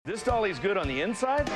This dolly's good on the inside,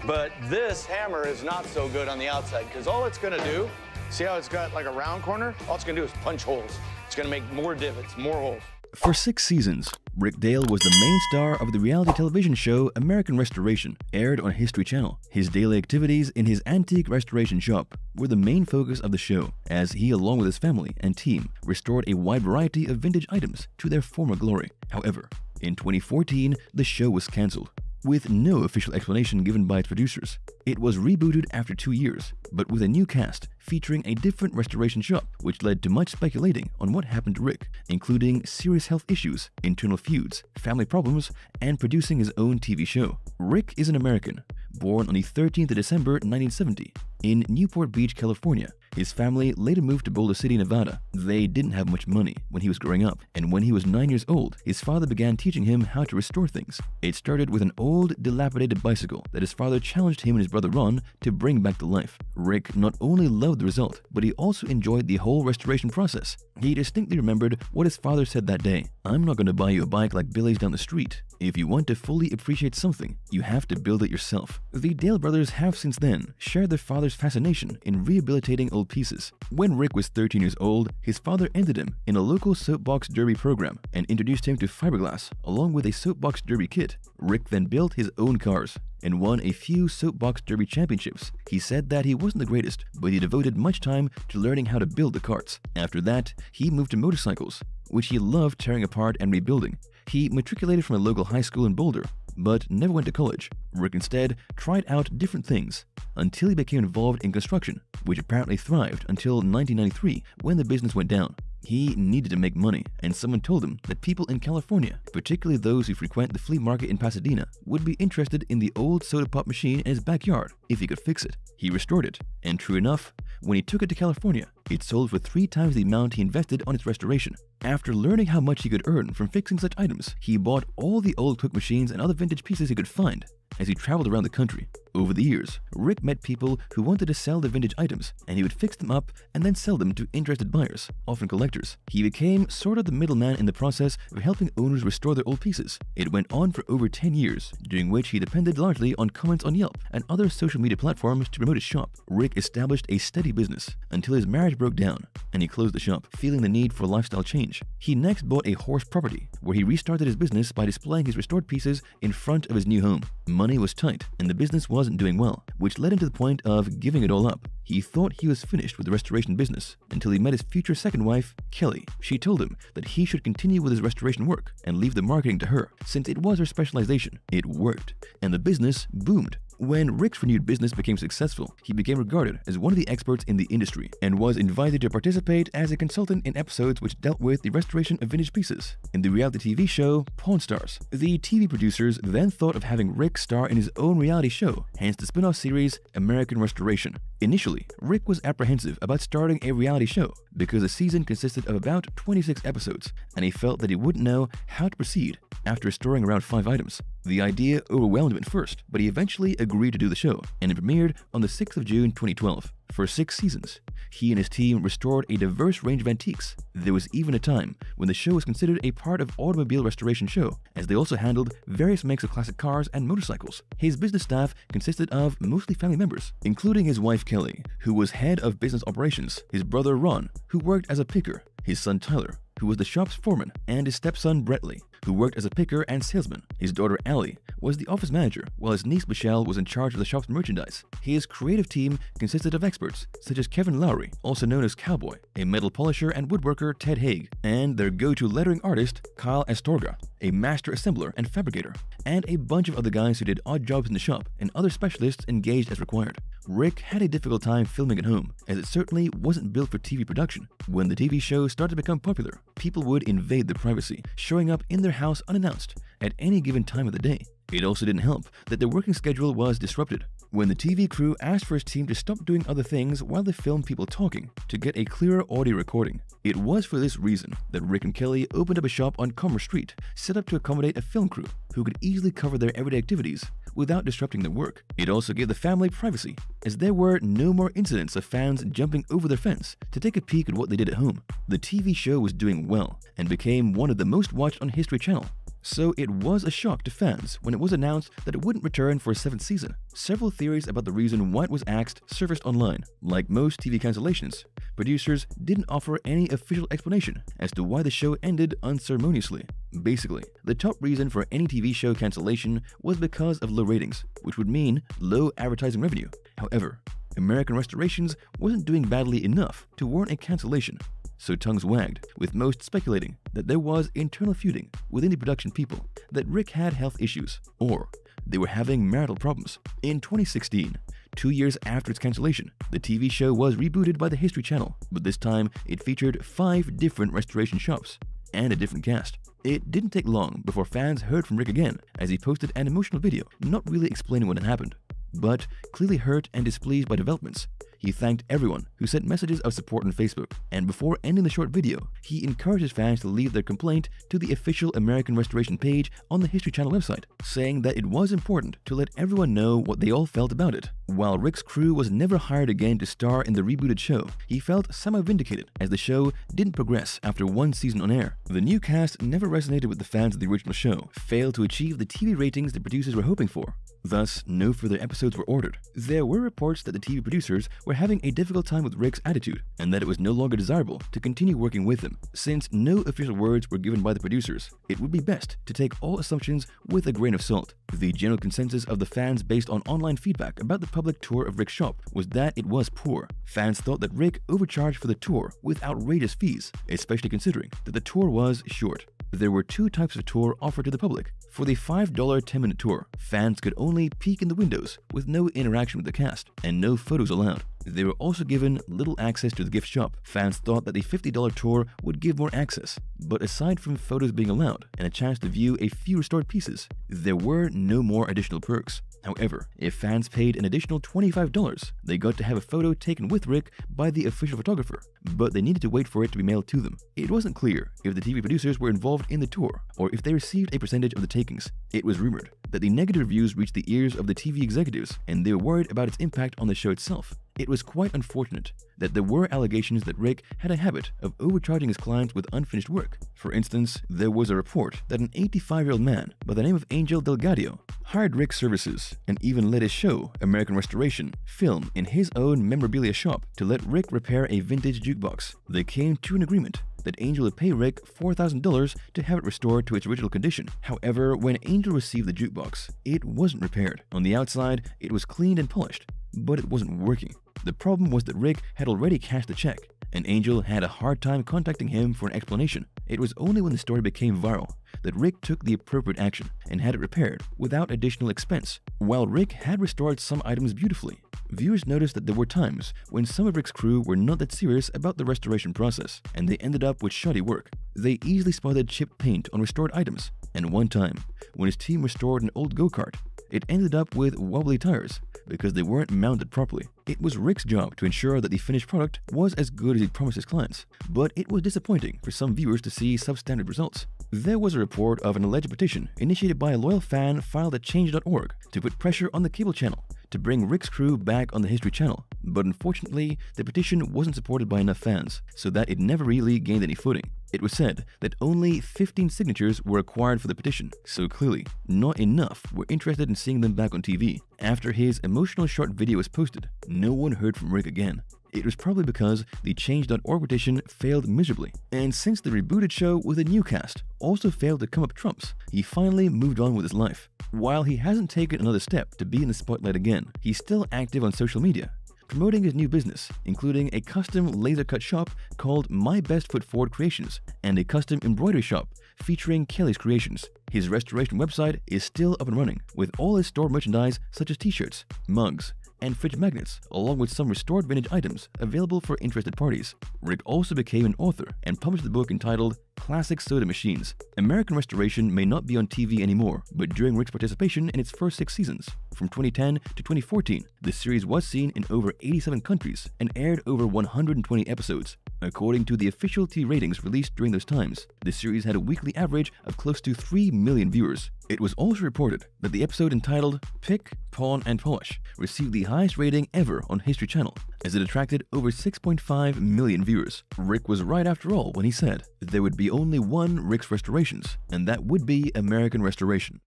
but this hammer is not so good on the outside, because all it's gonna do, see how it's got like a round corner? All it's gonna do is punch holes. It's gonna make more divots, more holes. For 6 seasons, Rick Dale was the main star of the reality television show American Restoration, aired on History Channel. His daily activities in his antique restoration shop were the main focus of the show, as he, along with his family and team, restored a wide variety of vintage items to their former glory. However, in 2014, the show was cancelled, with no official explanation given by its producers. It was rebooted after 2 years, but with a new cast featuring a different restoration shop, which led to much speculating on what happened to Rick, including serious health issues, internal feuds, family problems, and producing his own TV show. Rick is an American, born on the 13th of December 1970 in Newport Beach, California. His family later moved to Boulder City, Nevada. They didn't have much money when he was growing up, and when he was 9 years old, his father began teaching him how to restore things. It started with an old, dilapidated bicycle that his father challenged him and his brother Ron to bring back to life. Rick not only loved the result, but he also enjoyed the whole restoration process. He distinctly remembered what his father said that day: "I'm not going to buy you a bike like Billy's down the street. If you want to fully appreciate something, you have to build it yourself." The Dale brothers have since then shared their father's fascination in rehabilitating old pieces. When Rick was 13 years old, his father entered him in a local soapbox derby program and introduced him to fiberglass along with a soapbox derby kit. Rick then built his own cars and won a few soapbox derby championships. He said that he wasn't the greatest, but he devoted much time to learning how to build the carts. After that, he moved to motorcycles, which he loved tearing apart and rebuilding. He matriculated from a local high school in Boulder, but never went to college. Rick instead tried out different things until he became involved in construction, which apparently thrived until 1993 when the business went down. He needed to make money, and someone told him that people in California, particularly those who frequent the flea market in Pasadena, would be interested in the old soda pop machine in his backyard if he could fix it. He restored it, and true enough, when he took it to California, it sold for 3 times the amount he invested on its restoration. After learning how much he could earn from fixing such items, he bought all the old cook machines and other vintage pieces he could find as he traveled around the country. Over the years, Rick met people who wanted to sell the vintage items, and he would fix them up and then sell them to interested buyers, often collectors. He became sort of the middleman in the process of helping owners restore their old pieces. It went on for over 10 years, during which he depended largely on comments on Yelp and other social media platforms to promote his shop. Rick established a steady business until his marriage broke down, and he closed the shop, feeling the need for a lifestyle change. He next bought a horse property, where he restarted his business by displaying his restored pieces in front of his new home. Money was tight, and the business wasn't doing well, which led him to the point of giving it all up. He thought he was finished with the restoration business until he met his future second wife, Kelly. She told him that he should continue with his restoration work and leave the marketing to her, since it was her specialization. It worked, and the business boomed. When Rick's renewed business became successful, he became regarded as one of the experts in the industry and was invited to participate as a consultant in episodes which dealt with the restoration of vintage pieces in the reality TV show Pawn Stars. The TV producers then thought of having Rick star in his own reality show, hence the spin-off series American Restoration. Initially, Rick was apprehensive about starting a reality show because the season consisted of about 26 episodes, and he felt that he wouldn't know how to proceed after restoring around 5 items. The idea overwhelmed him at first, but he eventually agreed to do the show, and it premiered on the 6th of June 2012. For 6 seasons, he and his team restored a diverse range of antiques. There was even a time when the show was considered a part of automobile restoration show, as they also handled various makes of classic cars and motorcycles. His business staff consisted of mostly family members, including his wife Kelly, who was head of business operations, his brother Ron, who worked as a picker, his son Tyler, who was the shop's foreman, and his stepson Brettley, who worked as a picker and salesman. His daughter Allie was the office manager, while his niece Michelle was in charge of the shop's merchandise. His creative team consisted of experts such as Kevin Lowry, also known as Cowboy, a metal polisher and woodworker Ted Haig, and their go-to lettering artist Kyle Astorga, a master assembler and fabricator, and a bunch of other guys who did odd jobs in the shop, and other specialists engaged as required. Rick had a difficult time filming at home, as it certainly wasn't built for TV production. When the TV show started to become popular, people would invade their privacy, showing up in their house unannounced at any given time of the day. It also didn't help that their working schedule was disrupted. When the TV crew asked for his team to stop doing other things while they filmed people talking to get a clearer audio recording. It was for this reason that Rick and Kelly opened up a shop on Commerce Street, set up to accommodate a film crew who could easily cover their everyday activities without disrupting their work. It also gave the family privacy, as there were no more incidents of fans jumping over their fence to take a peek at what they did at home. The TV show was doing well and became one of the most watched on History Channel. so it was a shock to fans when it was announced that it wouldn't return for a 7th season. Several theories about the reason why it was axed surfaced online. Like most TV cancellations, producers didn't offer any official explanation as to why the show ended unceremoniously. Basically, the top reason for any TV show cancellation was because of low ratings, which would mean low advertising revenue. However, American Restorations wasn't doing badly enough to warrant a cancellation, so tongues wagged, with most speculating that there was internal feuding within the production people, that Rick had health issues, or they were having marital problems. In 2016, 2 years after its cancellation, the TV show was rebooted by the History Channel, but this time it featured 5 different restoration shops and a different cast. It didn't take long before fans heard from Rick again, as he posted an emotional video, not really explaining what had happened, but clearly hurt and displeased by developments. He thanked everyone who sent messages of support on Facebook, and before ending the short video, he encouraged his fans to leave their complaint to the official American Restoration page on the History Channel website, saying that it was important to let everyone know what they all felt about it. While Rick's crew was never hired again to star in the rebooted show, he felt semi-vindicated as the show didn't progress after 1 season on air. The new cast never resonated with the fans of the original show, failed to achieve the TV ratings the producers were hoping for. Thus, no further episodes were ordered. There were reports that the TV producers were having a difficult time with Rick's attitude, and that it was no longer desirable to continue working with him. Since no official words were given by the producers, it would be best to take all assumptions with a grain of salt. The general consensus of the fans based on online feedback about the public tour of Rick's shop was that it was poor. Fans thought that Rick overcharged for the tour with outrageous fees, especially considering that the tour was short. There were 2 types of tour offered to the public. For the $5 10-minute tour, fans could only peek in the windows with no interaction with the cast and no photos allowed. They were also given little access to the gift shop. Fans thought that the $50 tour would give more access, but aside from photos being allowed and a chance to view a few restored pieces, there were no more additional perks. However, if fans paid an additional $25, they got to have a photo taken with Rick by the official photographer, but they needed to wait for it to be mailed to them. It wasn't clear if the TV producers were involved in the tour or if they received a percentage of the takings. It was rumored that the negative reviews reached the ears of the TV executives, and they were worried about its impact on the show itself. It was quite unfortunate that there were allegations that Rick had a habit of overcharging his clients with unfinished work. For instance, there was a report that an 85-year-old man by the name of Angel Delgado hired Rick's services and even let his show, American Restoration, film in his own memorabilia shop to let Rick repair a vintage jukebox. They came to an agreement that Angel would pay Rick $4,000 to have it restored to its original condition. However, when Angel received the jukebox, it wasn't repaired. On the outside, it was cleaned and polished, but it wasn't working. The problem was that Rick had already cashed the check, and Angel had a hard time contacting him for an explanation. It was only when the story became viral that Rick took the appropriate action and had it repaired without additional expense. While Rick had restored some items beautifully, viewers noticed that there were times when some of Rick's crew were not that serious about the restoration process, and they ended up with shoddy work. They easily spotted chipped paint on restored items, and one time, when his team restored an old go-kart, it ended up with wobbly tires because they weren't mounted properly. It was Rick's job to ensure that the finished product was as good as he promised his clients, but it was disappointing for some viewers to see substandard results. There was a report of an alleged petition initiated by a loyal fan filed at change.org to put pressure on the cable channel to bring Rick's crew back on the History Channel, but unfortunately, the petition wasn't supported by enough fans, so that it never really gained any footing. It was said that only 15 signatures were required for the petition, so clearly, not enough were interested in seeing them back on TV. After his emotional short video was posted, no one heard from Rick again. It was probably because the change.org petition failed miserably, and since the rebooted show with a new cast also failed to come up trumps, he finally moved on with his life. While he hasn't taken another step to be in the spotlight again, he's still active on social media, promoting his new business, including a custom laser cut shop called My Best Foot Forward Creations and a custom embroidery shop featuring Kelly's Creations. His restoration website is still up and running, with all his stored merchandise such as t-shirts, mugs, and fridge magnets, along with some restored vintage items available for interested parties. Rick also became an author and published the book entitled Classic Soda Machines. American Restoration may not be on TV anymore, but during Rick's participation in its first 6 seasons, from 2010 to 2014, the series was seen in over 87 countries and aired over 120 episodes. According to the official T ratings released during those times, the series had a weekly average of close to 3 million viewers. It was also reported that the episode entitled Pick, Pawn and Polish received the highest rating ever on History Channel, as it attracted over 6.5 million viewers. Rick was right after all when he said there would be only one Rick's Restorations, and that would be American Restoration.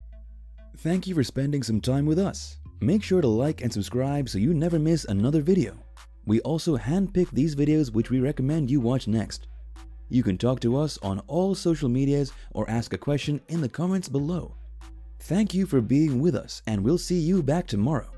Thank you for spending some time with us. Make sure to like and subscribe so you never miss another video. We also handpick these videos which we recommend you watch next. You can talk to us on all social medias or ask a question in the comments below. Thank you for being with us, and we'll see you back tomorrow.